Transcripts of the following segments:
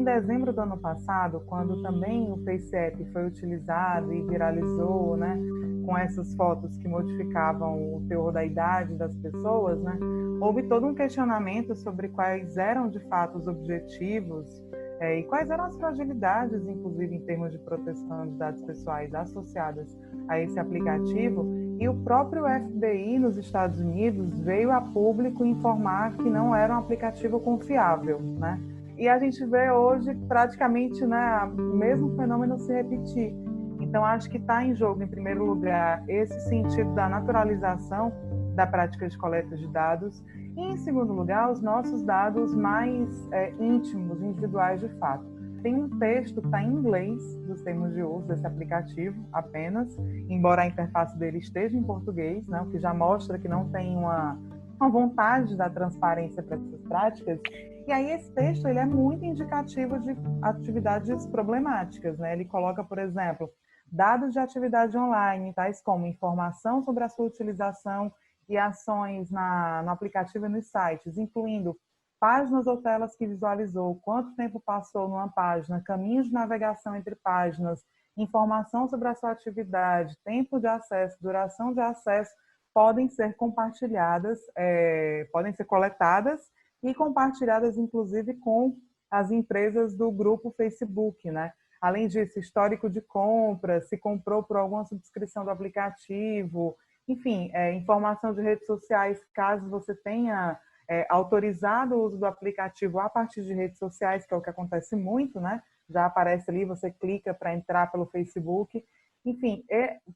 em dezembro do ano passado, quando também o FaceApp foi utilizado e viralizou, né, com essas fotos que modificavam o teor da idade das pessoas, né, houve todo um questionamento sobre quais eram de fato os objetivos e quais eram as fragilidades, inclusive em termos de proteção de dados pessoais associadas a esse aplicativo. E o próprio FBI nos Estados Unidos veio a público informar que não era um aplicativo confiável, né? E a gente vê hoje praticamente, né, o mesmo fenômeno se repetir. Então, acho que está em jogo, em primeiro lugar, esse sentido da naturalização da prática de coleta de dados e, em segundo lugar, os nossos dados mais íntimos, individuais de fato. Tem um texto que está em inglês dos termos de uso desse aplicativo apenas, embora a interface dele esteja em português, né, o que já mostra que não tem uma vontade da transparência para essas práticas. E aí esse texto ele é muito indicativo de atividades problemáticas, né? Ele coloca, por exemplo, dados de atividade online, tais como informação sobre a sua utilização e ações no aplicativo e nos sites, incluindo páginas ou telas que visualizou, quanto tempo passou numa página, caminhos de navegação entre páginas, informação sobre a sua atividade, tempo de acesso, duração de acesso, podem ser compartilhadas, podem ser coletadas e compartilhadas, inclusive, com as empresas do grupo Facebook, né? Além disso, histórico de compra, se comprou por alguma subscrição do aplicativo, enfim, informação de redes sociais, caso você tenha autorizado o uso do aplicativo a partir de redes sociais, que é o que acontece muito, né? Já aparece ali, você clica para entrar pelo Facebook. Enfim,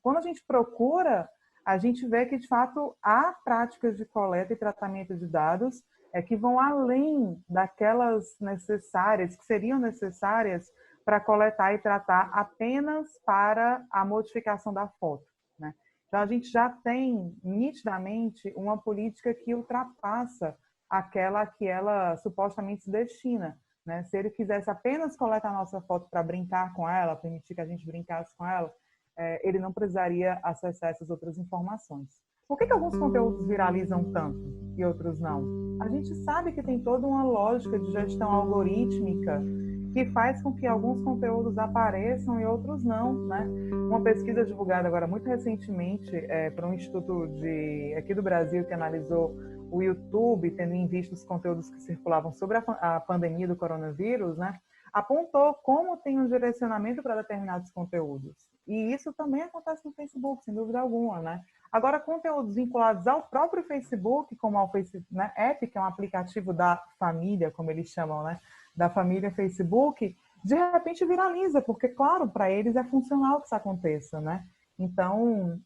quando a gente procura, a gente vê que, de fato, há práticas de coleta e tratamento de dados que vão além daquelas necessárias, que seriam necessárias para coletar e tratar apenas para a modificação da foto, né? Então, a gente já tem, nitidamente, uma política que ultrapassa aquela que ela supostamente se destina, né? Se ele quisesse apenas coletar a nossa foto para brincar com ela, permitir que a gente brincasse com ela, ele não precisaria acessar essas outras informações. Por que alguns conteúdos viralizam tanto e outros não? A gente sabe que tem toda uma lógica de gestão algorítmica que faz com que alguns conteúdos apareçam e outros não, né? Uma pesquisa divulgada agora muito recentemente por um instituto aqui do Brasil que analisou o YouTube, tendo em vista os conteúdos que circulavam sobre a pandemia do coronavírus, né? Apontou como tem um direcionamento para determinados conteúdos. E isso também acontece no Facebook, sem dúvida alguma, né? Agora, conteúdos vinculados ao próprio Facebook, como ao Facebook, né? App, que é um aplicativo da família, como eles chamam, né? Da família Facebook, de repente viraliza, porque, claro, para eles é funcional que isso aconteça, né? Então,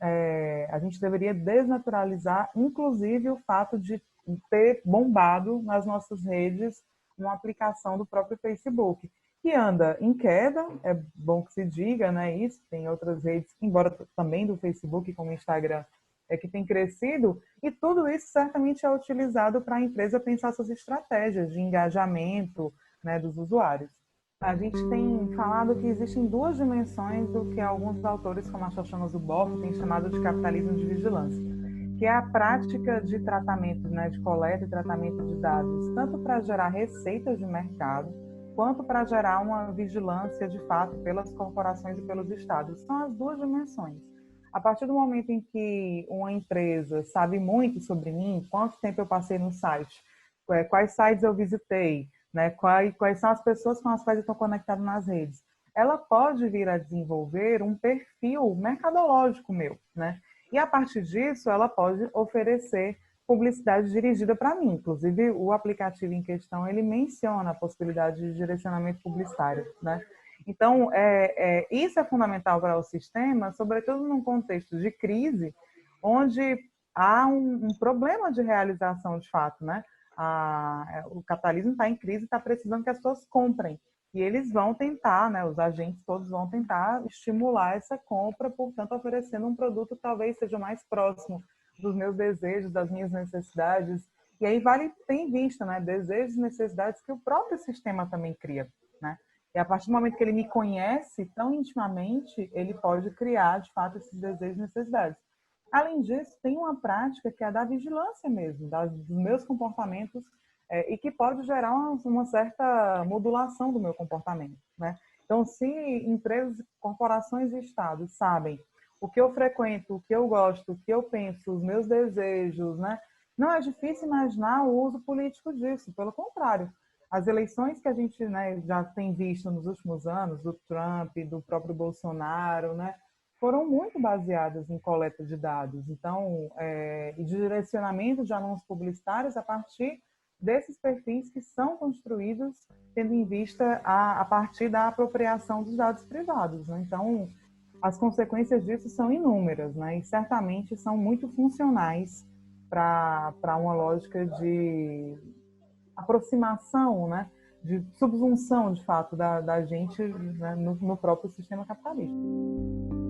a gente deveria desnaturalizar, inclusive, o fato de ter bombado nas nossas redes uma aplicação do próprio Facebook, que anda em queda, é bom que se diga, né? Isso, tem outras redes, embora também do Facebook, como o Instagram, que tem crescido, e tudo isso certamente é utilizado para a empresa pensar suas estratégias de engajamento, né, dos usuários. A gente tem falado que existem duas dimensões do que alguns autores, como a Shoshana Zuboff, têm chamado de capitalismo de vigilância, que é a prática de tratamento, né, de coleta e tratamento de dados, tanto para gerar receitas de mercado, quanto para gerar uma vigilância de fato pelas corporações e pelos estados. São as duas dimensões. A partir do momento em que uma empresa sabe muito sobre mim, quanto tempo eu passei no site, quais sites eu visitei, né, quais são as pessoas com as quais eu estou conectado nas redes, ela pode vir a desenvolver um perfil mercadológico meu, né? E a partir disso, ela pode oferecer publicidade dirigida para mim. Inclusive, o aplicativo em questão, ele menciona a possibilidade de direcionamento publicitário, né? Então, isso é fundamental para o sistema, sobretudo num contexto de crise, onde há um problema de realização de fato, né? O capitalismo está em crise e está precisando que as pessoas comprem. E eles vão tentar, né, os agentes todos vão tentar estimular essa compra, portanto, oferecendo um produto que talvez seja mais próximo dos meus desejos, das minhas necessidades. E aí vale ter em vista, né, desejos e necessidades que o próprio sistema também cria, né? E a partir do momento que ele me conhece tão intimamente, ele pode criar, de fato, esses desejos e necessidades. Além disso, tem uma prática que é a da vigilância mesmo, dos meus comportamentos e que pode gerar uma certa modulação do meu comportamento, né? Então, se empresas, corporações e estados sabem o que eu frequento, o que eu gosto, o que eu penso, os meus desejos, né? Não é difícil imaginar o uso político disso, pelo contrário. As eleições que a gente, né, já tem visto nos últimos anos, do Trump, do próprio Bolsonaro, né, foram muito baseadas em coleta de dados, então, e de direcionamento de anúncios publicitários a partir desses perfis que são construídos tendo em vista a partir da apropriação dos dados privados, né? Então, as consequências disso são inúmeras, né? E certamente são muito funcionais para uma lógica de aproximação, né? De subsunção, de fato, da gente, né? no próprio sistema capitalista.